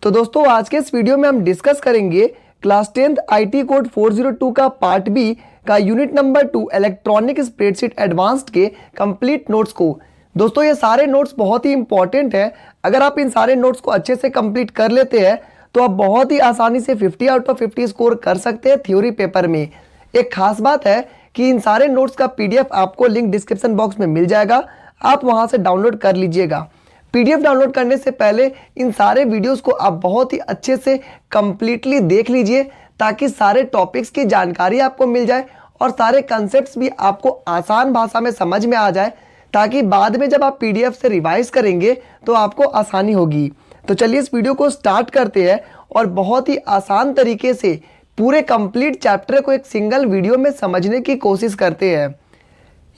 तो दोस्तों आज के इस वीडियो में हम डिस्कस करेंगे क्लास 10th आईटी कोड 402 का पार्ट बी का unit number 2 electronic spreadsheet advanced के कंप्लीट नोट्स को। दोस्तों ये सारे नोट्स बहुत ही इंपॉर्टेंट है। अगर आप इन सारे नोट्स को अच्छे से कंप्लीट कर लेते हैं तो आप बहुत ही आसानी से 50 आउट ऑफ 50 स्कोर कर सकते हैं थ्योरी पेपर में। एक खास बात है कि इन सारे नोट्स का पीडीएफ आपको लिंक डिस्क्रिप्शन बॉक्स में मिल जाएगा, आप वहां से डाउनलोड कर लीजिएगा। पीडीएफ डाउनलोड करने से पहले इन सारे वीडियोस को आप बहुत ही अच्छे से कंप्लीटली देख लीजिए ताकि सारे टॉपिक्स की जानकारी आपको मिल जाए और सारे कंसेप्ट्स भी आपको आसान भाषा में समझ में आ जाए, ताकि बाद में जब आप पीडीएफ से रिवाइज करेंगे तो आपको आसानी होगी। तो चलिए इस वीडियो को स्टार्ट करते हैं और बहुत ही आसान तरीके से पूरे कंप्लीट चैप्टर को एक सिंगल वीडियो में समझने की कोशिश करते हैं।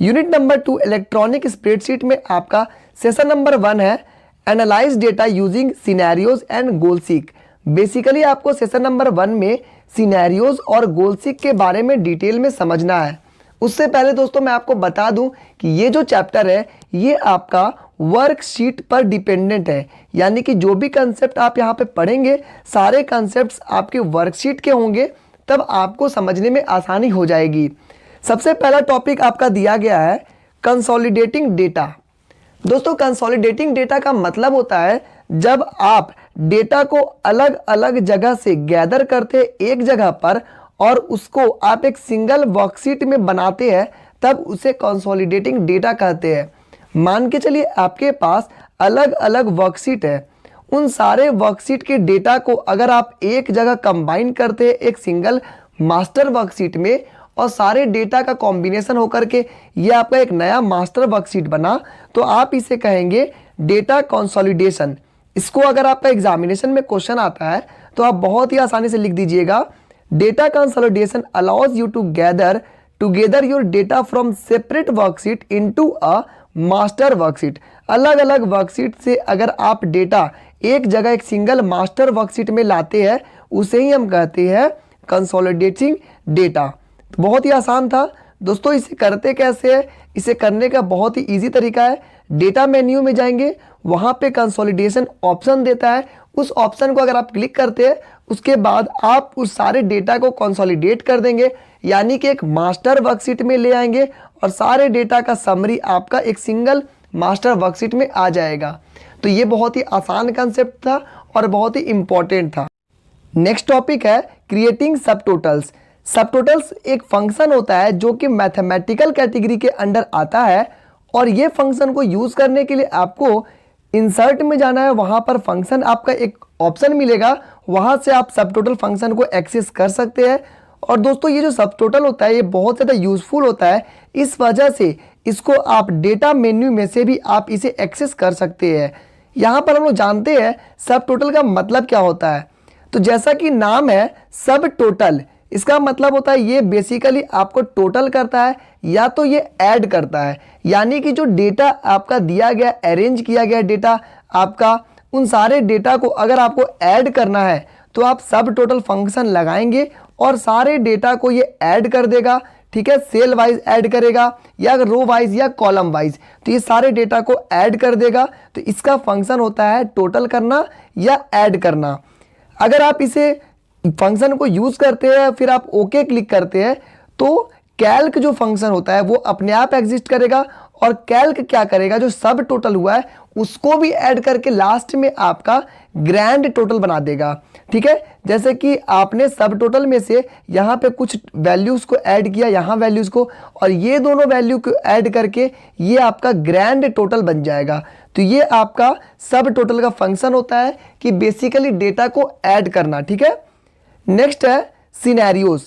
यूनिट नंबर 2 इलेक्ट्रॉनिक स्प्रेडशीट में आपका सेशन नंबर 1 है analyse data using scenarios and goal seek. Basically आपको सेशन नंबर 1 में सिनेरियोज और गोल सीक के बारे में डिटेल में समझना है। उससे पहले दोस्तों मैं आपको बता दूं कि ये जो चैप्टर है ये आपका वर्कशीट पर डिपेंडेंट है, यानी कि जो भी कंसेप्ट आप यहाँ पे पढ़ेंगे सारे कंसेप्ट्स आपके वर्कशीट के होंगे, तब आपको समझने में आसानी हो जाएगी। सबसे पहला टॉपिक आपका दिया गया है कंसोलिडेटिंग डेटा। दोस्तों कंसोलिडेटिंग डेटा का मतलब होता है जब आप डेटा को अलग अलग जगह से गैदर करते हैं एक जगह पर और उसको आप एक सिंगल वर्कशीट में बनाते हैं, तब उसे कंसोलिडेटिंग डेटा कहते हैं। मान के चलिए आपके पास अलग अलग वर्कशीट है, उन सारे वर्कशीट के डेटा को अगर आप एक जगह कंबाइन करते हैं एक सिंगल मास्टर वर्कशीट में और सारे डेटा का कॉम्बिनेशन होकर के ये आपका एक नया मास्टर वर्कशीट बना, तो आप इसे कहेंगे डेटा कंसोलिडेशन। इसको अगर आपका एग्जामिनेशन में क्वेश्चन आता है तो आप बहुत ही आसानी से लिख दीजिएगा, data consolidation allows you to gather together your data from separate worksheet into a master worksheet. अलग अलग वर्कशीट से अगर आप डेटा एक जगह एक सिंगल मास्टर वर्कशीट में लाते हैं उसे ही हम कहते हैं कंसोलिडेटिंग डेटा। तो बहुत ही आसान था दोस्तों। इसे करते कैसे है, इसे करने का बहुत ही इजी तरीका है। डेटा मेन्यू में जाएंगे, वहां पे कंसोलिडेशन ऑप्शन देता है, उस ऑप्शन को अगर आप क्लिक करते हैं उसके बाद आप उस सारे डेटा को कंसोलिडेट कर देंगे, यानी कि एक मास्टर वर्कशीट में ले आएंगे और सारे डेटा का समरी आपका एक सिंगल मास्टर वर्कशीट में आ जाएगा। तो ये बहुत ही आसान कंसेप्ट था और बहुत ही इंपॉर्टेंट था। नेक्स्ट टॉपिक है क्रिएटिंग सबटोटल्स। सबटोटल्स एक फंक्शन होता है जो कि मैथमेटिकल कैटेगरी के अंडर आता है और ये फंक्शन को यूज करने के लिए आपको इंसर्ट में जाना है। वहां पर फंक्शन आपका एक ऑप्शन मिलेगा, वहां से आप सबटोटल फंक्शन को एक्सेस कर सकते हैं। और दोस्तों ये जो सबटोटल होता है ये बहुत ज़्यादा यूजफुल होता है, इस वजह से इसको आप डेटा मेन्यू में से भी आप इसे एक्सेस कर सकते हैं। यहाँ पर हम लोग जानते हैं सबटोटल का मतलब क्या होता है। तो जैसा कि नाम है सब टोटल, इसका मतलब होता है ये बेसिकली आपको टोटल करता है या तो ये ऐड करता है, यानी कि जो डेटा आपका दिया गया अरेंज किया गया डेटा आपका, उन सारे डेटा को अगर आपको ऐड करना है तो आप सब टोटल फंक्शन लगाएंगे और सारे डेटा को ये ऐड कर देगा। ठीक है, सेल वाइज ऐड करेगा या रो वाइज या कॉलम वाइज, तो ये सारे डेटा को ऐड कर देगा। तो इसका फंक्शन होता है टोटल करना या ऐड करना। अगर आप इसे फंक्शन को यूज करते हैं फिर आप ओके क्लिक करते हैं तो कैल्क जो फंक्शन होता है वो अपने आप एग्जिस्ट करेगा और कैल्क क्या करेगा, जो सब टोटल हुआ है उसको भी ऐड करके लास्ट में आपका ग्रैंड टोटल बना देगा। ठीक है, जैसे कि आपने सब टोटल में से यहाँ पे कुछ वैल्यूज को ऐड किया, यहाँ वैल्यूज को, और ये दोनों वैल्यू को ऐड करके ये आपका ग्रैंड टोटल बन जाएगा। तो ये आपका सब टोटल का फंक्शन होता है कि बेसिकली डेटा को ऐड करना। ठीक है, नेक्स्ट है सिनेरियोज।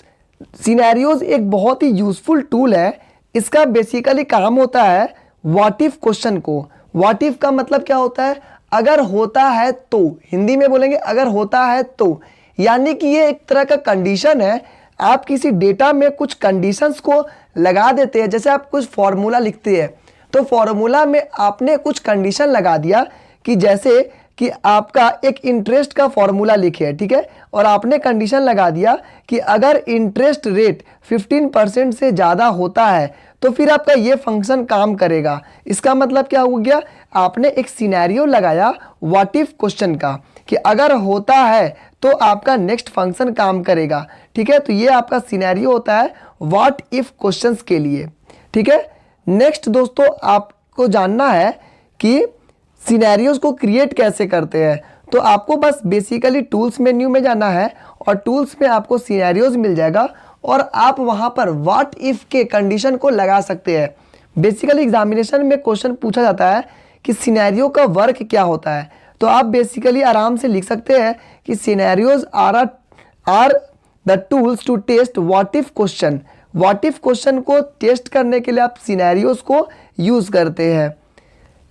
सिनेरियोज एक बहुत ही यूजफुल टूल है। इसका बेसिकली काम होता है व्हाट इफ क्वेश्चन को। व्हाट इफ का मतलब क्या होता है, अगर होता है तो, हिंदी में बोलेंगे अगर होता है तो, यानी कि ये एक तरह का कंडीशन है। आप किसी डेटा में कुछ कंडीशंस को लगा देते हैं, जैसे आप कुछ फॉर्मूला लिखते हैं तो फॉर्मूला में आपने कुछ कंडीशन लगा दिया कि जैसे कि आपका एक इंटरेस्ट का फॉर्मूला लिखे है, ठीक है, और आपने कंडीशन लगा दिया कि अगर इंटरेस्ट रेट 15% से ज़्यादा होता है तो फिर आपका ये फंक्शन काम करेगा। इसका मतलब क्या हो गया, आपने एक सिनेरियो लगाया व्हाट इफ क्वेश्चन का कि अगर होता है तो आपका नेक्स्ट फंक्शन काम करेगा। ठीक है, तो ये आपका सिनेरियो होता है व्हाट इफ क्वेश्चंस के लिए। ठीक है, नेक्स्ट दोस्तों आपको जानना है कि सिनेरियोज को क्रिएट कैसे करते हैं। तो आपको बस बेसिकली टूल्स मेन्यू में जाना है और टूल्स में आपको सिनेरियोज मिल जाएगा और आप वहां पर व्हाट इफ के कंडीशन को लगा सकते हैं। बेसिकली एग्जामिनेशन में क्वेश्चन पूछा जाता है कि सिनेरियो का वर्क क्या होता है, तो आप बेसिकली आराम से लिख सकते हैं कि scenarios are the tools to test what if question. What if question को टेस्ट करने के लिए आप सिनेरियोज को यूज करते हैं।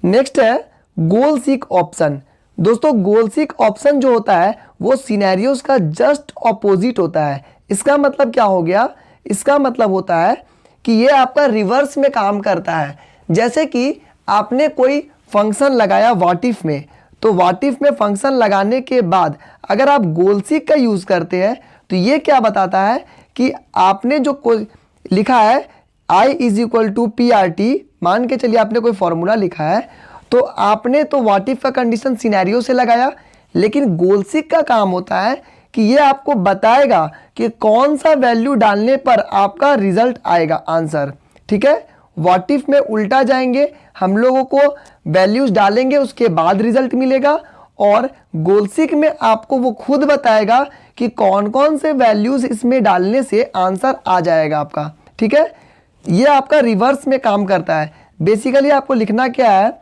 नेक्स्ट है गोल सीक ऑप्शन। दोस्तों गोल सीक ऑप्शन जो होता है वो सिनेरियोज का जस्ट ऑपोजिट होता है। इसका मतलब क्या हो गया, इसका मतलब होता है कि ये आपका रिवर्स में काम करता है। जैसे कि आपने कोई फंक्शन लगाया व्हाट इफ में, तो व्हाट इफ में फंक्शन लगाने के बाद अगर आप गोल सीक का यूज करते हैं तो ये क्या बताता है कि आपने जो कोई लिखा है I is equal to PRT, मान के चलिए आपने कोई फॉर्मूला लिखा है, तो आपने तो व्हाट इफ का कंडीशन सिनेरियो से लगाया, लेकिन गोल सीक का काम होता है कि ये आपको बताएगा कि कौन सा वैल्यू डालने पर आपका रिजल्ट आएगा, आंसर। ठीक है, व्हाट इफ में उल्टा जाएंगे, हम लोगों को वैल्यूज डालेंगे उसके बाद रिजल्ट मिलेगा, और गोल सीक में आपको वो खुद बताएगा कि कौन कौन से वैल्यूज इसमें डालने से आंसर आ जाएगा आपका। ठीक है, ये आपका रिवर्स में काम करता है। बेसिकली आपको लिखना क्या है,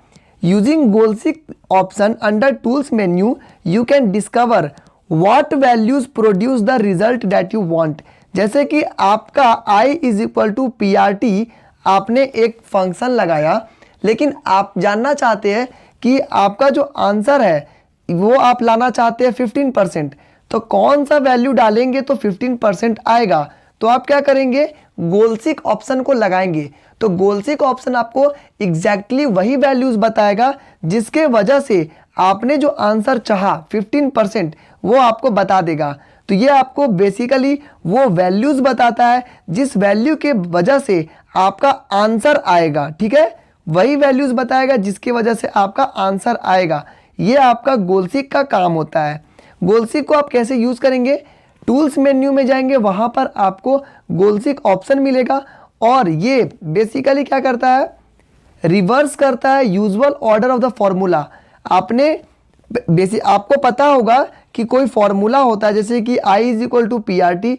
using goal seek option under tools menu you can discover what values produce the result that you want. जैसे कि आपका I is equal to PRT, आपने एक फंक्शन लगाया, लेकिन आप जानना चाहते हैं कि आपका जो आंसर है वो आप लाना चाहते हैं 15%, तो कौन सा वैल्यू डालेंगे तो 15% आएगा, तो आप क्या करेंगे, गोल सीक ऑप्शन को लगाएंगे। तो गोल सीक ऑप्शन आपको एग्जैक्टली वही वैल्यूज बताएगा जिसके वजह से आपने जो आंसर चाहा 15% वो आपको बता देगा। तो ये आपको बेसिकली वो वैल्यूज बताता है जिस वैल्यू के वजह से आपका आंसर आएगा। ठीक है, वही वैल्यूज बताएगा जिसकी वजह से आपका आंसर आएगा। ये आपका गोल सीक का काम होता है। गोल सीक को आप कैसे यूज करेंगे, टूल्स मेन्यू में जाएंगे, वहां पर आपको गोल सीक ऑप्शन मिलेगा और ये बेसिकली क्या करता है, रिवर्स करता है usual order of the formula. आपको पता होगा कि कोई फॉर्मूला होता है जैसे कि I is equal to PRT,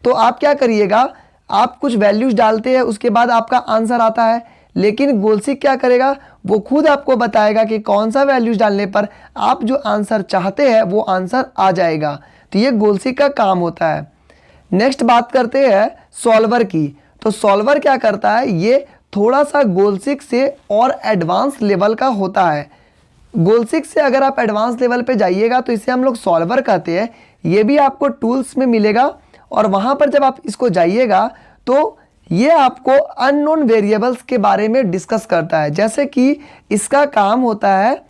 तो आप क्या करिएगा, आप कुछ वैल्यूज डालते हैं उसके बाद आपका आंसर आता है, लेकिन गोल सीक क्या करेगा, वो खुद आपको बताएगा कि कौन सा वैल्यूज डालने पर आप जो आंसर चाहते हैं वो आंसर आ जाएगा। तो ये गोल सीक का काम होता है। नेक्स्ट बात करते हैं सॉल्वर की। तो सॉल्वर क्या करता है, ये थोड़ा सा गोल सीक से और एडवांस लेवल का होता है। गोल सीक से अगर आप एडवांस लेवल पे जाइएगा तो इसे हम लोग सॉल्वर कहते हैं। ये भी आपको टूल्स में मिलेगा और वहाँ पर जब आप इसको जाइएगा तो ये आपको अननोन वेरिएबल्स के बारे में डिस्कस करता है। जैसे कि इसका काम होता है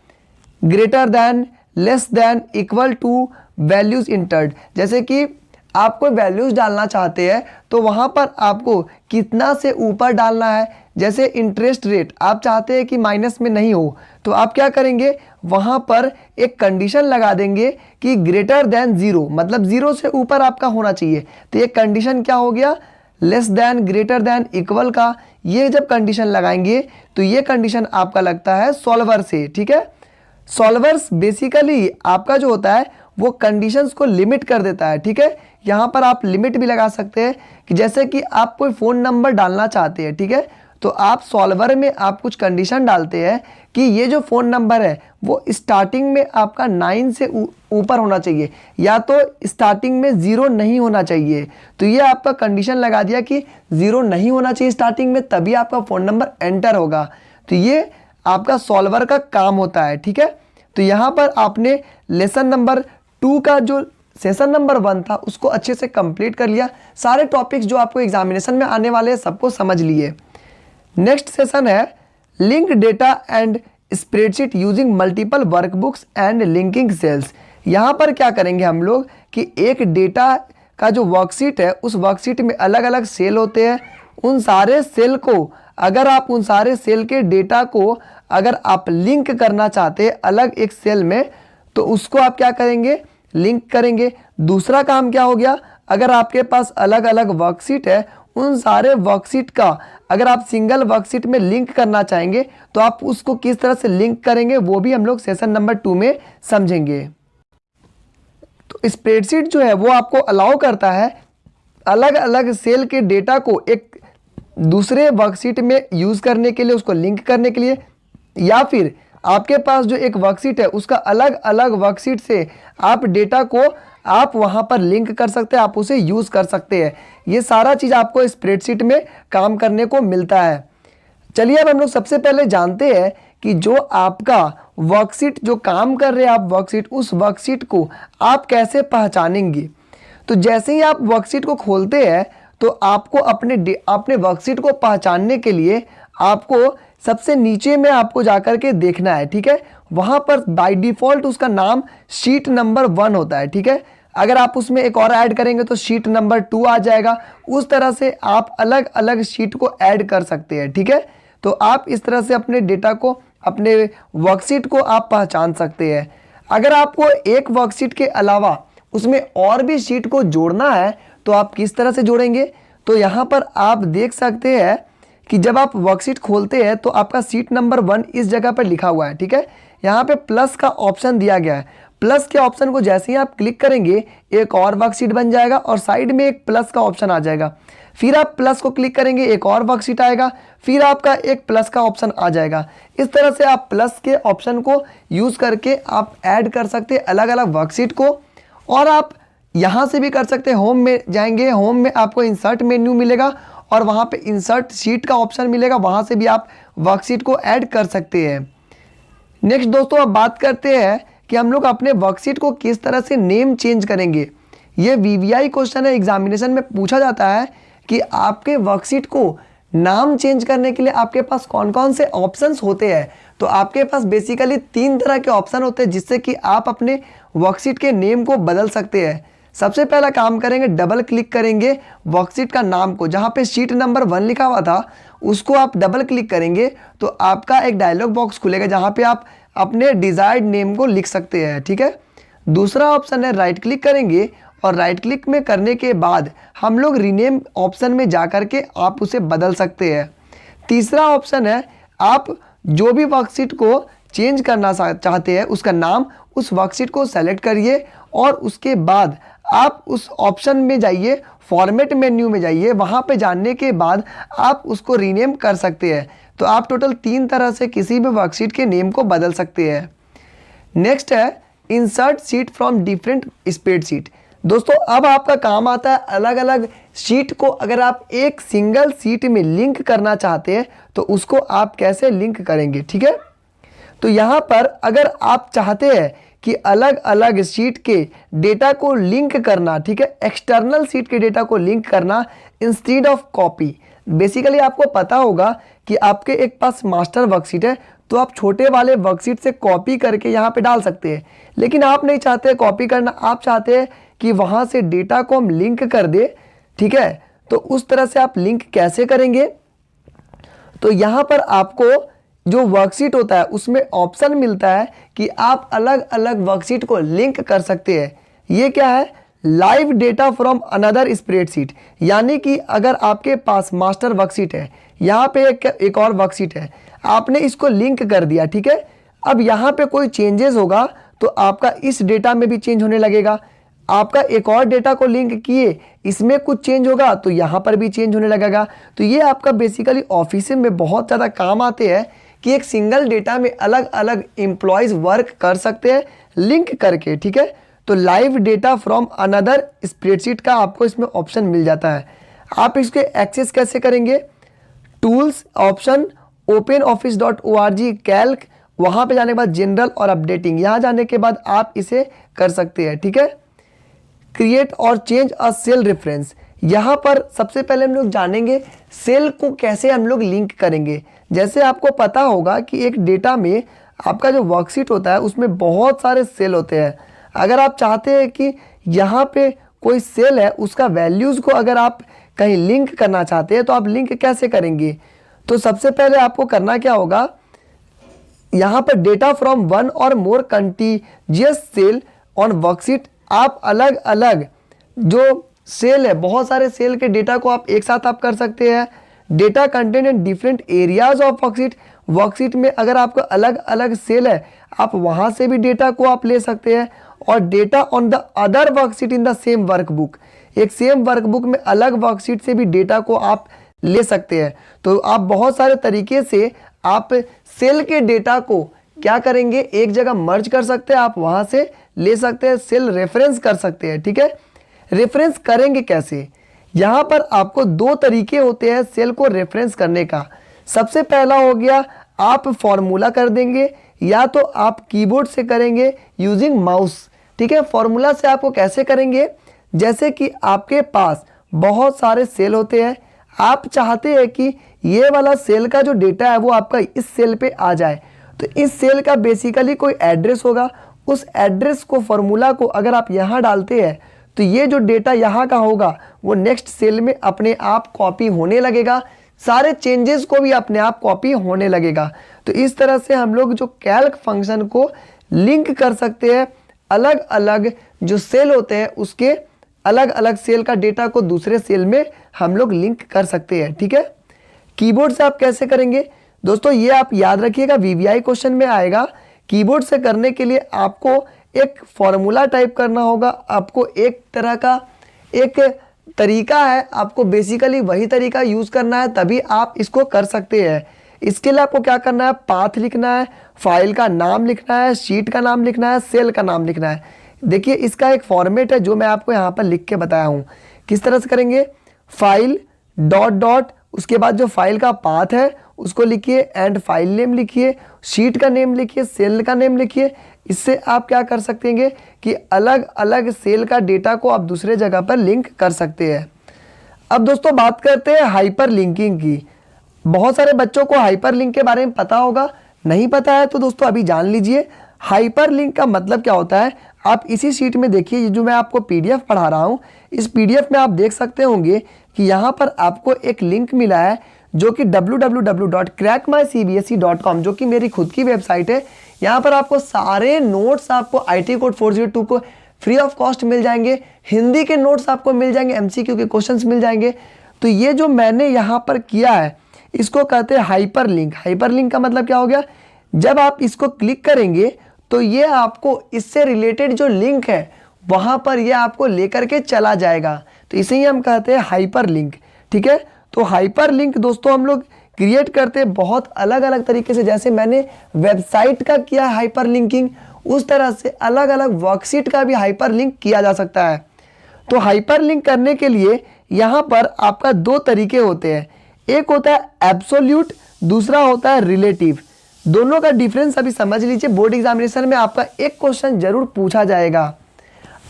greater than, less than, equal to, values entered. जैसे कि आप कोई वैल्यूज डालना चाहते हैं तो वहाँ पर आपको कितना से ऊपर डालना है। जैसे इंटरेस्ट रेट आप चाहते हैं कि माइनस में नहीं हो, तो आप क्या करेंगे, वहाँ पर एक कंडीशन लगा देंगे कि ग्रेटर दैन 0, मतलब 0 से ऊपर आपका होना चाहिए। तो ये कंडीशन क्या हो गया, less than, greater than, equal का। ये जब कंडीशन लगाएंगे तो ये कंडीशन आपका लगता है सॉल्वर से। ठीक है, सॉल्वर्स बेसिकली आपका जो होता है वो कंडीशंस को लिमिट कर देता है। ठीक है, यहाँ पर आप लिमिट भी लगा सकते हैं कि जैसे कि आप कोई फ़ोन नंबर डालना चाहते हैं, ठीक है, तो आप सॉल्वर में आप कुछ कंडीशन डालते हैं कि ये जो फ़ोन नंबर है वो स्टार्टिंग में आपका 9 से ऊपर होना चाहिए, या तो स्टार्टिंग में 0 नहीं होना चाहिए। तो ये आपका कंडीशन लगा दिया कि 0 नहीं होना चाहिए स्टार्टिंग में, तभी आपका फ़ोन नंबर एंटर होगा। तो ये आपका सॉल्वर का काम होता है। ठीक है, तो यहाँ पर आपने लेसन नंबर 2 का जो सेशन नंबर 1 था उसको अच्छे से कंप्लीट कर लिया। सारे टॉपिक्स जो आपको एग्जामिनेशन में आने वाले हैं सबको समझ लिए। नेक्स्ट सेशन है link data and spreadsheet using multiple workbooks and linking cells. यहाँ पर क्या करेंगे हम लोग कि एक डेटा का जो वर्कशीट है उस वर्कशीट में अलग अलग सेल होते हैं। उन सारे सेल को अगर आप उन सारे सेल के डेटा को अगर आप लिंक करना चाहते हैं अलग एक सेल में, तो उसको आप क्या करेंगे, लिंक करेंगे। दूसरा काम क्या हो गया, अगर आपके पास अलग अलग वर्कशीट है, उन सारे वर्कशीट का अगर आप सिंगल वर्कशीट में लिंक करना चाहेंगे तो आप उसको किस तरह से लिंक करेंगे वो भी हम लोग सेशन नंबर 2 में समझेंगे। तो स्प्रेडशीट जो है वो आपको अलाउ करता है अलग अलग सेल के डेटा को एक दूसरे वर्कशीट में यूज़ करने के लिए, उसको लिंक करने के लिए, या फिर आपके पास जो एक वर्कशीट है उसका अलग अलग वर्कशीट से आप डेटा को आप वहाँ पर लिंक कर सकते हैं, आप उसे यूज़ कर सकते हैं। ये सारा चीज़ आपको स्प्रेडशीट में काम करने को मिलता है। चलिए अब हम लोग सबसे पहले जानते हैं कि जो आपका वर्कशीट जो काम कर रहे हैं आप वर्कशीट, उस वर्कशीट को आप कैसे पहचानेंगे। तो जैसे ही आप वर्कशीट को खोलते हैं तो आपको अपने वर्कशीट को पहचानने के लिए आपको सबसे नीचे में आपको जाकर के देखना है, ठीक है। वहाँ पर बाय डिफ़ॉल्ट उसका नाम शीट नंबर 1 होता है, ठीक है। अगर आप उसमें एक और ऐड करेंगे तो शीट नंबर 2 आ जाएगा। उस तरह से आप अलग अलग शीट को ऐड कर सकते हैं, ठीक है। तो आप इस तरह से अपने डेटा को, अपने वर्कशीट को आप पहचान सकते हैं। अगर आपको एक वर्कशीट के अलावा उसमें और भी शीट को जोड़ना है तो आप किस तरह से जोड़ेंगे। तो यहाँ पर आप देख सकते हैं कि जब आप वर्कशीट खोलते हैं तो आपका शीट नंबर 1 इस जगह पर लिखा हुआ है, ठीक है। यहाँ पे प्लस का ऑप्शन दिया गया है। प्लस के ऑप्शन को जैसे ही आप क्लिक करेंगे एक और वर्कशीट बन जाएगा और साइड में एक प्लस का ऑप्शन आ जाएगा। फिर आप प्लस को क्लिक करेंगे एक और वर्कशीट आएगा, फिर आपका एक प्लस का ऑप्शन आ जाएगा। इस तरह से आप प्लस के ऑप्शन को यूज़ करके आप ऐड कर सकते हैं अलग अलग वर्कशीट को। और आप यहाँ से भी कर सकते हैं, होम में जाएंगे, होम में आपको इंसर्ट मेन्यू मिलेगा और वहाँ पे इंसर्ट शीट का ऑप्शन मिलेगा, वहाँ से भी आप वर्कशीट को ऐड कर सकते हैं। नेक्स्ट दोस्तों अब बात करते हैं कि हम लोग अपने वर्कशीट को किस तरह से नेम चेंज करेंगे। ये वीवीआई क्वेश्चन है, एग्जामिनेशन में पूछा जाता है कि आपके वर्कशीट को नाम चेंज करने के लिए आपके पास कौन कौन से ऑप्शंस होते हैं। तो आपके पास बेसिकली 3 तरह के ऑप्शन होते हैं जिससे कि आप अपने वर्कशीट के नेम को बदल सकते हैं। सबसे पहला काम करेंगे, डबल क्लिक करेंगे वर्कशीट का नाम को, जहाँ पे शीट नंबर 1 लिखा हुआ था उसको आप डबल क्लिक करेंगे तो आपका एक डायलॉग बॉक्स खुलेगा जहाँ पे आप अपने डिज़ायर्ड नेम को लिख सकते हैं, ठीक है। दूसरा ऑप्शन है राइट क्लिक करेंगे और राइट क्लिक में करने के बाद हम लोग रीनेम ऑप्शन में जा कर के आप उसे बदल सकते हैं। तीसरा ऑप्शन है आप जो भी वर्कशीट को चेंज करना चाहते हैं उसका नाम, उस वर्कशीट को सेलेक्ट करिए और उसके बाद आप उस ऑप्शन में जाइए, फॉर्मेट मेन्यू में जाइए, वहाँ पे जाने के बाद आप उसको रीनेम कर सकते हैं। तो आप टोटल 3 तरह से किसी भी वर्कशीट के नेम को बदल सकते हैं। नेक्स्ट है insert sheet from different spreadsheet. दोस्तों अब आपका काम आता है अलग अलग शीट को अगर आप एक सिंगल शीट में लिंक करना चाहते हैं तो उसको आप कैसे लिंक करेंगे, ठीक है। तो यहाँ पर अगर आप चाहते हैं कि अलग अलग शीट के डेटा को लिंक करना, ठीक है, एक्सटर्नल शीट के डेटा को लिंक करना इंस्टेड ऑफ कॉपी। बेसिकली आपको पता होगा कि आपके एक पास मास्टर वर्कशीट है तो आप छोटे वाले वर्कशीट से कॉपी करके यहाँ पे डाल सकते हैं, लेकिन आप नहीं चाहते कॉपी करना, आप चाहते हैं कि वहाँ से डेटा को हम लिंक कर दे, ठीक है। तो उस तरह से आप लिंक कैसे करेंगे। तो यहाँ पर आपको जो वर्कशीट होता है उसमें ऑप्शन मिलता है कि आप अलग अलग वर्कशीट को लिंक कर सकते हैं। ये क्या है, live data from another spreadsheet. यानी कि अगर आपके पास मास्टर वर्कशीट है, यहाँ पे एक और वर्कशीट है, आपने इसको लिंक कर दिया, ठीक है। अब यहाँ पे कोई चेंजेस होगा तो आपका इस डेटा में भी चेंज होने लगेगा। आपका एक और डेटा को लिंक किए, इसमें कुछ चेंज होगा तो यहाँ पर भी चेंज होने लगेगा। तो ये आपका बेसिकली ऑफिस में बहुत ज़्यादा काम आते हैं कि एक सिंगल डेटा में अलग अलग एम्प्लॉयज़ वर्क कर सकते हैं लिंक करके, ठीक है। तो live data from another spreadsheet का आपको इसमें ऑप्शन मिल जाता है। आप इसके एक्सेस कैसे करेंगे, टूल्स ऑप्शन, openoffice.org कैल्क, वहाँ पे जाने के बाद जनरल और अपडेटिंग, यहाँ जाने के बाद आप इसे कर सकते हैं, ठीक है। क्रिएट और चेंज अ सेल रेफरेंस, यहाँ पर सबसे पहले हम लोग जानेंगे सेल को कैसे हम लोग लिंक करेंगे। जैसे आपको पता होगा कि एक डेटा में आपका जो वर्कशीट होता है उसमें बहुत सारे सेल होते हैं। अगर आप चाहते हैं कि यहाँ पे कोई सेल है उसका वैल्यूज़ को अगर आप कहीं लिंक करना चाहते हैं तो आप लिंक कैसे करेंगे। तो सबसे पहले आपको करना क्या होगा, यहाँ पर डेटा फ्रॉम वन और मोर कंटीजियस सेल ऑन वर्कशीट, आप अलग अलग जो सेल है, बहुत सारे सेल के डेटा को आप एक साथ आप कर सकते हैं। Data content in different areas of worksheet, worksheet में अगर आपको अलग अलग सेल है आप वहाँ से भी डेटा को आप ले सकते हैं। और data on the other worksheet in the same workbook, एक सेम वर्कबुक में अलग वर्कशीट से भी डेटा को आप ले सकते हैं। तो आप बहुत सारे तरीके से आप सेल के डेटा को क्या करेंगे, एक जगह मर्ज कर सकते हैं, आप वहाँ से ले सकते हैं, सेल रेफरेंस कर सकते हैं। ठीक है, रेफरेंस करेंगे कैसे, यहाँ पर आपको दो तरीके होते हैं सेल को रेफरेंस करने का। सबसे पहला हो गया आप फॉर्मूला कर देंगे, या तो आप कीबोर्ड से करेंगे यूजिंग माउस। ठीक है, फॉर्मूला से आपको कैसे करेंगे, जैसे कि आपके पास बहुत सारे सेल होते हैं, आप चाहते हैं कि ये वाला सेल का जो डेटा है वो आपका इस सेल पे आ जाए, तो इस सेल का बेसिकली कोई एड्रेस होगा, उस एड्रेस को फॉर्मूला को अगर आप यहाँ डालते हैं तो ये जो डेटा यहाँ का होगा वो नेक्स्ट सेल में अपने आप कॉपी होने लगेगा, सारे चेंजेस को भी अपने आप कॉपी होने लगेगा। तो इस तरह से हम लोग जो कैल्क फंक्शन को लिंक कर सकते हैं, अलग अलग जो सेल होते हैं उसके अलग अलग सेल का डेटा को दूसरे सेल में हम लोग लिंक कर सकते हैं। ठीक है, कीबोर्ड से आप कैसे करेंगे दोस्तों, ये आप याद रखिएगा, वीवीआई क्वेश्चन में आएगा। कीबोर्ड से करने के लिए आपको एक फॉर्मूला टाइप करना होगा, आपको एक तरह का एक तरीका है, आपको बेसिकली वही तरीका यूज़ करना है, तभी आप इसको कर सकते हैं। इसके लिए आपको क्या करना है, पाथ लिखना है, फाइल का नाम लिखना है, शीट का नाम लिखना है, सेल का नाम लिखना है। देखिए इसका एक फॉर्मेट है जो मैं आपको यहाँ पर लिख के बताया हूँ। किस तरह से करेंगे, फाइल डॉट डॉट, उसके बाद जो फाइल का पाथ है उसको लिखिए, एंड फाइल नेम लिखिए, शीट का नेम लिखिए, सेल का नेम लिखिए। इससे आप क्या कर सकते हैं कि अलग अलग सेल का डेटा को आप दूसरे जगह पर लिंक कर सकते हैं। अब दोस्तों बात करते हैं हाइपर लिंकिंग की। बहुत सारे बच्चों को हाइपर लिंक के बारे में पता होगा, नहीं पता है तो दोस्तों अभी जान लीजिए। हाइपर लिंक का मतलब क्या होता है, आप इसी शीट में देखिए, जो मैं आपको पीडीएफ पढ़ा रहा हूँ, इस पीडीएफ में आप देख सकते होंगे कि यहाँ पर आपको एक लिंक मिला है जो कि www.crackmycbse.com, जो कि मेरी खुद की वेबसाइट है। यहाँ पर आपको सारे नोट्स आपको IT कोड 402 को फ्री ऑफ कॉस्ट मिल जाएंगे, हिंदी के नोट्स आपको मिल जाएंगे, MCQ के क्वेश्चंस मिल जाएंगे। तो ये जो मैंने यहाँ पर किया है इसको कहते हैं हाइपर लिंक। हाइपर लिंक का मतलब क्या हो गया, जब आप इसको क्लिक करेंगे तो ये आपको इससे रिलेटेड जो लिंक है वहाँ पर ये आपको लेकर के चला जाएगा, तो इसे ही हम कहते हैं हाइपर लिंक। ठीक है, तो हाइपर लिंक दोस्तों हम लोग क्रिएट करते हैं बहुत अलग अलग तरीके से, जैसे मैंने वेबसाइट का किया हाइपर लिंकिंग, उस तरह से अलग अलग वर्कशीट का भी हाइपर लिंक किया जा सकता है। तो हाइपर लिंक करने के लिए यहाँ पर आपका दो तरीके होते हैं, एक होता है एब्सोल्यूट, दूसरा होता है रिलेटिव। दोनों का डिफरेंस अभी समझ लीजिए, बोर्ड एग्जामिनेशन में आपका एक क्वेश्चन जरूर पूछा जाएगा।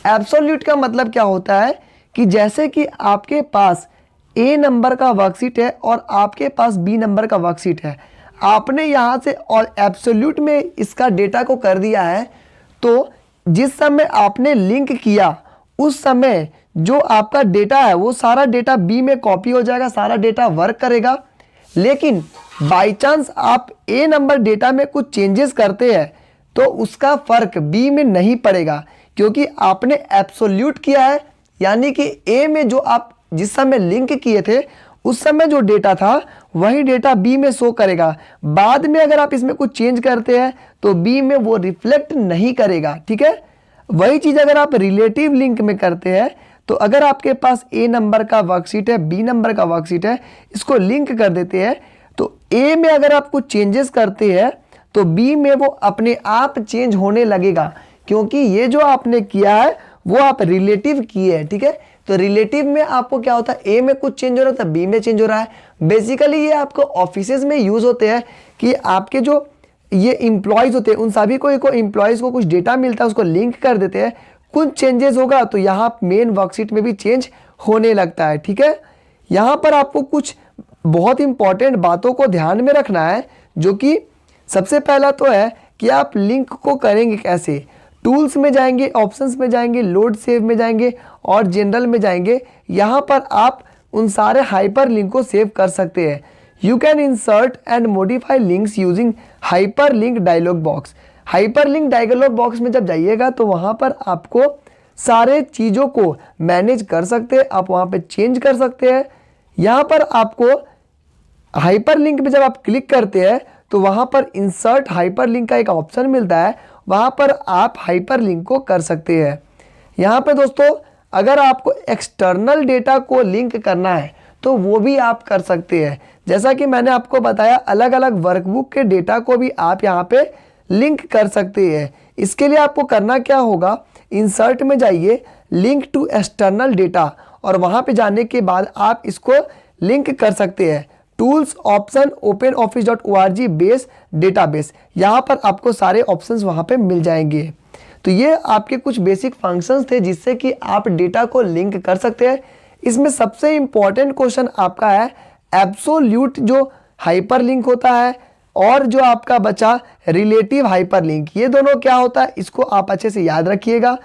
एब्सोल्यूट का मतलब क्या होता है कि जैसे कि आपके पास A नंबर का वर्कशीट है और आपके पास B नंबर का वर्कशीट है, आपने यहाँ से और एब्सोल्यूट में इसका डेटा को कर दिया है, तो जिस समय आपने लिंक किया उस समय जो आपका डेटा है वो सारा डेटा B में कॉपी हो जाएगा, सारा डेटा वर्क करेगा। लेकिन बाय चांस आप A नंबर डेटा में कुछ चेंजेस करते हैं तो उसका फर्क B में नहीं पड़ेगा, क्योंकि आपने एब्सोल्यूट किया है, यानी कि A में जो आप जिस समय लिंक किए थे उस समय जो डेटा था वही डेटा B में शो करेगा। बाद में अगर आप इसमें कुछ चेंज करते हैं तो B में वो रिफ्लेक्ट नहीं करेगा। ठीक है, वही चीज़ अगर आप रिलेटिव लिंक में करते हैं तो अगर आपके पास A नंबर का वर्कशीट है, B नंबर का वर्कशीट है, इसको लिंक कर देते हैं, तो A में अगर आप कुछ चेंजेस करते हैं तो B में वो अपने आप चेंज होने लगेगा, क्योंकि ये जो आपने किया है वो आप रिलेटिव किए हैं। ठीक है, तो रिलेटिव में आपको क्या होता है, A में कुछ चेंज हो रहा था, B में चेंज हो रहा है। बेसिकली ये आपको ऑफिसेज में यूज होते हैं कि आपके जो ये इम्प्लॉयज़ होते हैं उन सभी को इम्प्लॉयज़ को कुछ डेटा मिलता है, उसको लिंक कर देते हैं, कुछ चेंजेस होगा तो यहाँ मेन वर्कशीट में भी चेंज होने लगता है। ठीक है, यहाँ पर आपको कुछ बहुत इंपॉर्टेंट बातों को ध्यान में रखना है, जो कि सबसे पहला तो है कि आप लिंक को करेंगे कैसे। टूल्स में जाएंगे, ऑप्शंस में जाएंगे, लोड सेव में जाएंगे और जनरल में जाएंगे। यहाँ पर आप उन सारे हाइपर लिंक को सेव कर सकते हैं। You can insert and modify links using hyperlink dialogue box. Hyperlink dialogue box में जब जाइएगा तो वहाँ पर आपको सारे चीज़ों को मैनेज कर सकते हैं, आप वहाँ पे चेंज कर सकते हैं। यहाँ पर आपको हाइपरलिंक पे जब आप क्लिक करते हैं तो वहाँ पर इंसर्ट हाइपरलिंक का एक ऑप्शन मिलता है, वहाँ पर आप हाइपरलिंक को कर सकते हैं। यहाँ पे दोस्तों अगर आपको एक्सटर्नल डेटा को लिंक करना है तो वो भी आप कर सकते हैं। जैसा कि मैंने आपको बताया, अलग अलग वर्कबुक के डेटा को भी आप यहाँ पे लिंक कर सकते हैं। इसके लिए आपको करना क्या होगा, इंसर्ट में जाइए, लिंक टू एक्सटर्नल डेटा, और वहाँ पे जाने के बाद आप इसको लिंक कर सकते हैं। Tools option openoffice.org base database, यहाँ पर आपको सारे ऑप्शंस वहाँ पे मिल जाएंगे। तो ये आपके कुछ बेसिक फंक्शंस थे जिससे कि आप डेटा को लिंक कर सकते हैं। इसमें सबसे इम्पॉर्टेंट क्वेश्चन आपका है एब्सोल्यूट जो हाइपरलिंक होता है और जो आपका बचा रिलेटिव हाइपरलिंक, ये दोनों क्या होता है इसको आप अच्छे से याद रखिएगा।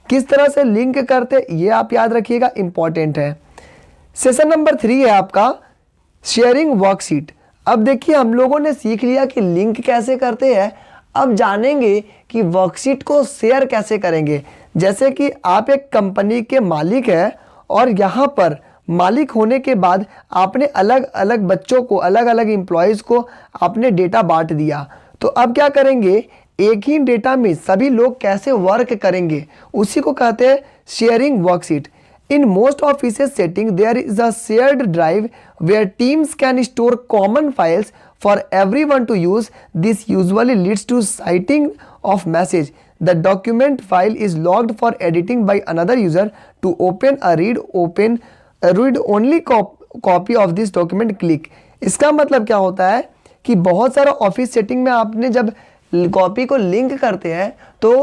किस तरह से लिंक करते ये आप याद रखिएगा, इंपॉर्टेंट है। सेशन नंबर 3 है आपका शेयरिंग वर्कशीट। अब देखिए हम लोगों ने सीख लिया कि लिंक कैसे करते हैं, अब जानेंगे कि वर्कशीट को शेयर कैसे करेंगे। जैसे कि आप एक कंपनी के मालिक हैं और यहाँ पर मालिक होने के बाद आपने अलग अलग बच्चों को, अलग अलग एम्प्लॉयज़ को आपने डेटा बांट दिया। तो अब क्या करेंगे, एक ही डेटा में सभी लोग कैसे वर्क करेंगे, उसी को कहते हैं sharing worksheet. In most offices setting, there is a shared drive where teams can store common files for everyone to use. This usually leads to citing of message. The document file is logged for editing by another user. To open a read only copy of this document, click. इसका मतलब क्या होता है कि बहुत सारा office setting में आपने जब कॉपी को लिंक करते हैं तो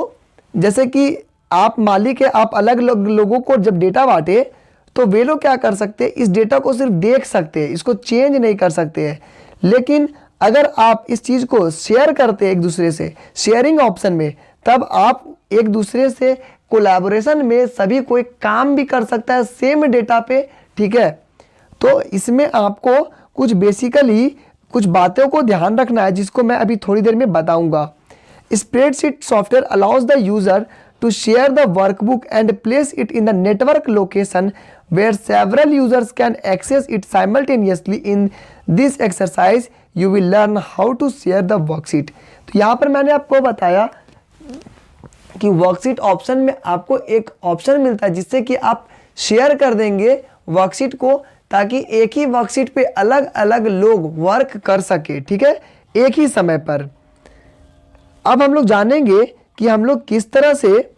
जैसे कि आप मालिक है, आप अलग लोगों को जब डेटा बांटे तो वे लोग क्या कर सकते हैं, इस डेटा को सिर्फ देख सकते हैं, इसको चेंज नहीं कर सकते हैं। लेकिन अगर आप इस चीज़ को शेयर करते हैं एक दूसरे से शेयरिंग ऑप्शन में, तब आप एक दूसरे से कोलैबोरेशन में सभी कोई काम भी कर सकता है सेम डेटा पे, ठीक है। तो इसमें आपको कुछ बेसिकली कुछ बातों को ध्यान रखना है जिसको मैं अभी थोड़ी देर में बताऊंगा। Spreadsheet software allows the user to share the workbook and place it in the network location where several users can access it simultaneously. In this exercise you will learn how to share the worksheet. तो यहाँ पर मैंने आपको बताया कि worksheet option में आपको एक ऑप्शन मिलता है जिससे कि आप शेयर कर देंगे वर्कशीट को, ताकि एक ही वर्कशीट पे अलग अलग लोग वर्क कर सके, ठीक है, एक ही समय पर। अब हम लोग जानेंगे कि हम लोग किस तरह से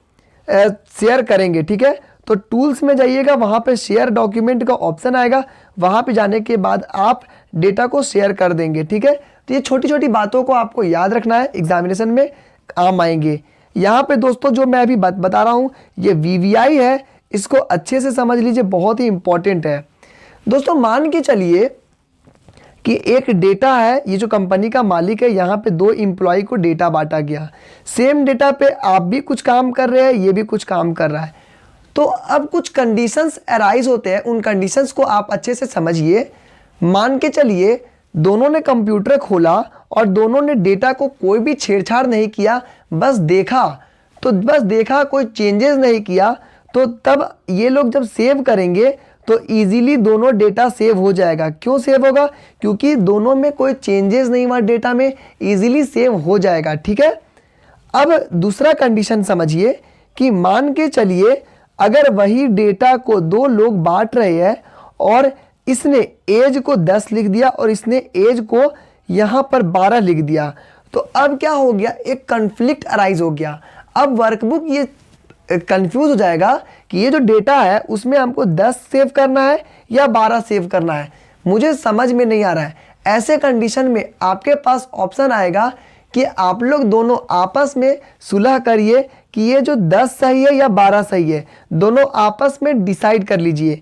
शेयर करेंगे, ठीक है। तो टूल्स में जाइएगा, वहाँ पे शेयर डॉक्यूमेंट का ऑप्शन आएगा, वहाँ पे जाने के बाद आप डेटा को शेयर कर देंगे, ठीक है। तो ये छोटी छोटी बातों को आपको याद रखना है, एग्जामिनेशन में काम आएंगे। यहाँ पे दोस्तों जो मैं अभी बता रहा हूँ ये VVI है, इसको अच्छे से समझ लीजिए, बहुत ही इंपॉर्टेंट है। दोस्तों मान के चलिए कि एक डेटा है, ये जो कंपनी का मालिक है, यहाँ पे 2 एम्प्लॉय को डेटा बांटा गया, सेम डेटा पे आप भी कुछ काम कर रहे हैं, ये भी कुछ काम कर रहा है। तो अब कुछ कंडीशंस अराइज होते हैं, उन कंडीशंस को आप अच्छे से समझिए। मान के चलिए दोनों ने कंप्यूटर खोला और दोनों ने डेटा को कोई भी छेड़छाड़ नहीं किया, बस देखा, तो बस देखा, कोई चेंजेस नहीं किया, तो तब ये लोग जब सेव करेंगे तो इजीली दोनों डेटा सेव हो जाएगा। क्यों सेव होगा, क्योंकि दोनों में कोई चेंजेस नहीं हुआ, डेटा में इजीली सेव हो जाएगा, ठीक है। अब दूसरा कंडीशन समझिए कि मान के चलिए अगर वही डेटा को 2 लोग बांट रहे हैं और इसने एज को 10 लिख दिया और इसने एज को यहाँ पर 12 लिख दिया, तो अब क्या हो गया, एक कन्फ्लिक्ट अराइज हो गया। अब वर्कबुक ये कंफ्यूज हो जाएगा कि ये जो डेटा है उसमें हमको 10 सेव करना है या 12 सेव करना है, मुझे समझ में नहीं आ रहा है। ऐसे कंडीशन में आपके पास ऑप्शन आएगा कि आप लोग दोनों आपस में सुलह करिए कि ये जो 10 सही है या 12 सही है, दोनों आपस में डिसाइड कर लीजिए।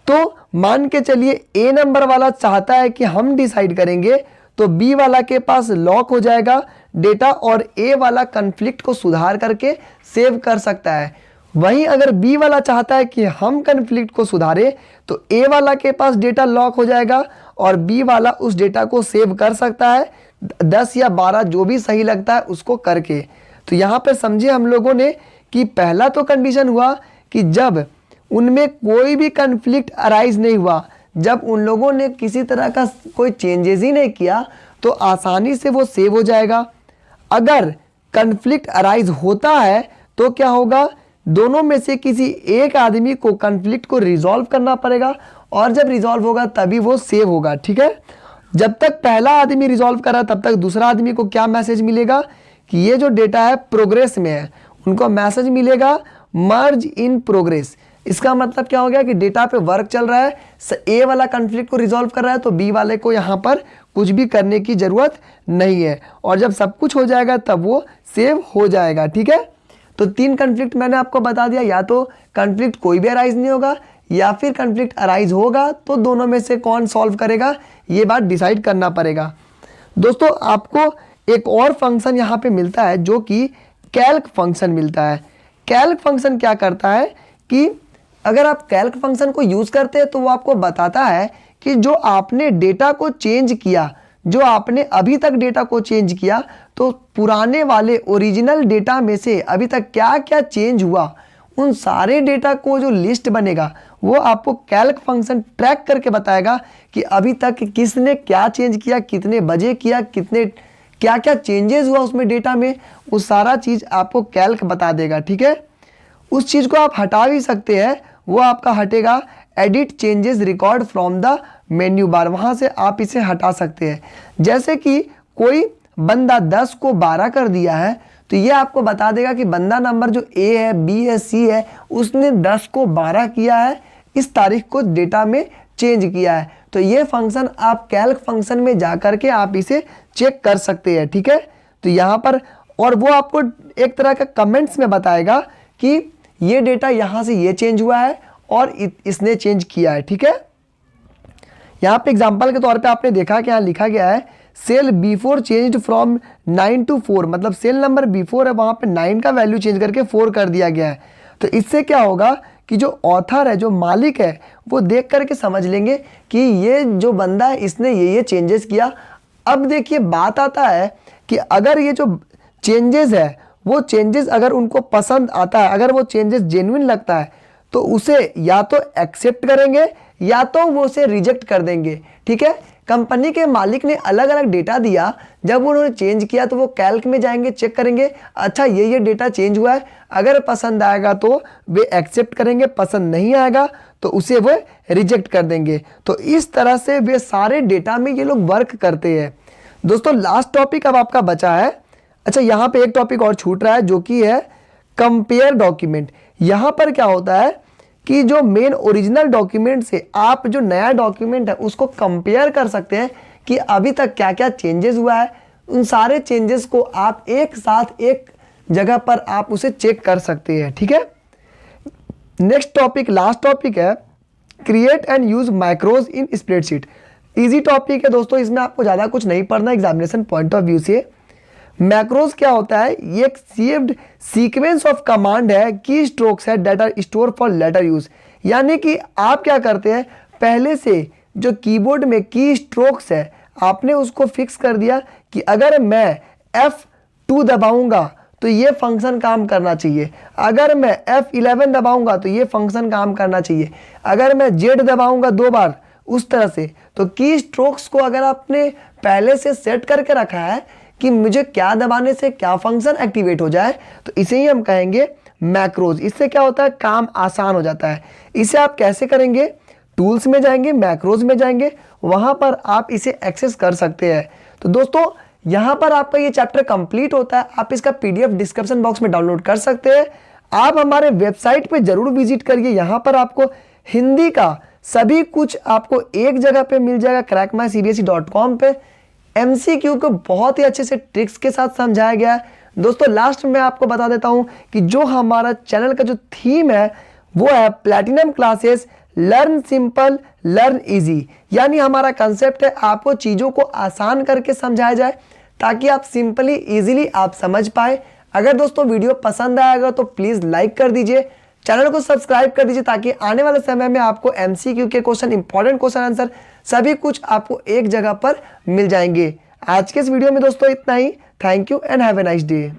तो मान के चलिए A नंबर वाला चाहता है कि हम डिसाइड करेंगे, तो B वाला के पास लॉक हो जाएगा डेटा और A वाला कन्फ्लिक्ट को सुधार करके सेव कर सकता है। वहीं अगर बी वाला चाहता है कि हम कन्फ्लिक्ट को सुधारें तो ए वाला के पास डेटा लॉक हो जाएगा और बी वाला उस डेटा को सेव कर सकता है 10 या 12 जो भी सही लगता है उसको करके। तो यहाँ पर समझे हम लोगों ने कि पहला तो कंडीशन हुआ कि जब उनमें कोई भी कन्फ्लिक्ट अराइज नहीं हुआ, जब उन लोगों ने किसी तरह का कोई चेंजेस ही नहीं किया तो आसानी से वो सेव हो जाएगा। अगर कन्फ्लिक्ट अराइज होता है तो क्या होगा, दोनों में से किसी एक आदमी को कन्फ्लिक्ट को रिजॉल्व करना पड़ेगा और जब रिजॉल्व होगा तभी वो सेव होगा। ठीक है, जब तक पहला आदमी रिजॉल्व कर रहा है तब तक दूसरा आदमी को क्या मैसेज मिलेगा कि ये जो डेटा है प्रोग्रेस में है, उनको मैसेज मिलेगा मर्ज इन प्रोग्रेस। इसका मतलब क्या हो गया कि डेटा पे वर्क चल रहा है, ए वाला कन्फ्लिक्ट को रिजॉल्व कर रहा है तो बी वाले को यहाँ पर कुछ भी करने की ज़रूरत नहीं है और जब सब कुछ हो जाएगा तब वो सेव हो जाएगा। ठीक है, तो 3 कन्फ्लिक्ट मैंने आपको बता दिया, या तो कन्फ्लिक्ट कोई भी अराइज नहीं होगा या फिर कन्फ्लिक्ट अराइज होगा तो दोनों में से कौन सॉल्व करेगा ये बात डिसाइड करना पड़ेगा। दोस्तों आपको एक और फंक्शन यहाँ पे मिलता है जो कि कैल्क फंक्शन मिलता है। कैल्क फंक्शन क्या करता है कि अगर आप कैल्क फंक्शन को यूज़ करते हैं तो वो आपको बताता है कि जो आपने डेटा को चेंज किया, जो आपने अभी तक डेटा को चेंज किया, तो पुराने वाले ओरिजिनल डेटा में से अभी तक क्या क्या चेंज हुआ, उन सारे डेटा को जो लिस्ट बनेगा वो आपको कैल्क फंक्शन ट्रैक करके बताएगा कि अभी तक किसने क्या चेंज किया, कितने बजे किया, कितने क्या क्या चेंजेस हुआ उसमें डेटा में, वो सारा चीज़ आपको कैल्क बता देगा। ठीक है, उस चीज़ को आप हटा भी सकते हैं, वो आपका हटेगा edit changes record from the menu bar, वहाँ से आप इसे हटा सकते हैं। जैसे कि कोई बंदा 10 को 12 कर दिया है तो ये आपको बता देगा कि बंदा नंबर जो ए है, बी है, सी है, उसने 10 को 12 किया है, इस तारीख को डेटा में चेंज किया है। तो ये फंक्शन आप कैल्क फंक्शन में जा कर के आप इसे चेक कर सकते हैं। ठीक है, तो यहाँ पर और वो आपको एक तरह का कमेंट्स में बताएगा कि ये डेटा यहाँ से ये चेंज हुआ है और इसने चेंज किया है। ठीक है, यहाँ पे एग्जांपल के तौर पे आपने देखा कि यहाँ लिखा गया है cell B4 changed from 9 to 4, मतलब सेल नंबर B4 है वहाँ पे 9 का वैल्यू चेंज करके 4 कर दिया गया है। तो इससे क्या होगा कि जो ऑथर है, जो मालिक है, वो देख करके समझ लेंगे कि ये जो बंदा है इसने ये चेंजेस किया। अब देखिए बात आता है कि अगर ये जो चेंजेस है वो चेंजेस अगर उनको पसंद आता है, अगर वो चेंजेस जेन्युइन लगता है तो उसे या तो एक्सेप्ट करेंगे या तो वो उसे रिजेक्ट कर देंगे। ठीक है, कंपनी के मालिक ने अलग अलग डेटा दिया, जब उन्होंने चेंज किया तो वो कैल्क में जाएंगे, चेक करेंगे अच्छा ये डेटा चेंज हुआ है, अगर पसंद आएगा तो वे एक्सेप्ट करेंगे, पसंद नहीं आएगा तो उसे वो रिजेक्ट कर देंगे। तो इस तरह से वे सारे डेटा में ये लोग वर्क करते हैं। दोस्तों लास्ट टॉपिक अब आपका बचा है। अच्छा, यहाँ पे एक टॉपिक और छूट रहा है जो कि है कंपेयर डॉक्यूमेंट। यहाँ पर क्या होता है कि जो मेन ओरिजिनल डॉक्यूमेंट से आप जो नया डॉक्यूमेंट है उसको कंपेयर कर सकते हैं कि अभी तक क्या क्या चेंजेस हुआ है। उन सारे चेंजेस को आप एक साथ एक जगह पर आप उसे चेक कर सकते हैं। ठीक है, नेक्स्ट टॉपिक, लास्ट टॉपिक है create and use macros in spreadsheet. Easy topic है दोस्तों, इसमें आपको ज़्यादा कुछ नहीं पढ़ना एग्जामिनेशन पॉइंट ऑफ व्यू से। मैक्रोज क्या होता है, ये एक सीव्ड सीक्वेंस ऑफ कमांड है, की स्ट्रोक्स है that are store for later use. यानी कि आप क्या करते हैं, पहले से जो कीबोर्ड में की स्ट्रोक्स है आपने उसको फिक्स कर दिया कि अगर मैं F2 दबाऊंगा तो ये फंक्शन काम करना चाहिए, अगर मैं F11 दबाऊंगा तो ये फंक्शन काम करना चाहिए, अगर मैं Z दबाऊंगा 2 बार उस तरह से। तो की स्ट्रोक्स को अगर आपने पहले से सेट करके रखा है कि मुझे क्या दबाने से क्या फंक्शन एक्टिवेट हो जाए, तो इसे ही हम कहेंगे मैक्रोज। इससे क्या होता है, काम आसान हो जाता है। इसे आप कैसे करेंगे, टूल्स में जाएंगे, मैक्रोज में जाएंगे, वहां पर आप इसे एक्सेस कर सकते हैं। तो दोस्तों यहां पर आपका ये चैप्टर कंप्लीट होता है। आप इसका PDF डिस्क्रिप्शन बॉक्स में डाउनलोड कर सकते हैं। आप हमारे वेबसाइट पे जरूर विजिट करिए, यहाँ पर आपको हिंदी का सभी कुछ आपको एक जगह पे मिल जाएगा, crackmycbse.com पे। MCQ को बहुत ही अच्छे से ट्रिक्स के साथ समझाया गया है। दोस्तों लास्ट में आपको बता देता हूं कि जो हमारा चैनल का जो थीम है वो है platinum classes, learn simple learn easy. यानी हमारा कंसेप्ट है आपको चीज़ों को आसान करके समझाया जाए ताकि आप सिंपली इजीली आप समझ पाए। अगर दोस्तों वीडियो पसंद आएगा तो प्लीज़ लाइक कर दीजिए, चैनल को सब्सक्राइब कर दीजिए ताकि आने वाले समय में आपको MCQ के क्वेश्चन, इंपॉर्टेंट क्वेश्चन आंसर सभी कुछ आपको एक जगह पर मिल जाएंगे। आज के इस वीडियो में दोस्तों इतना ही। Thank you and have a nice day.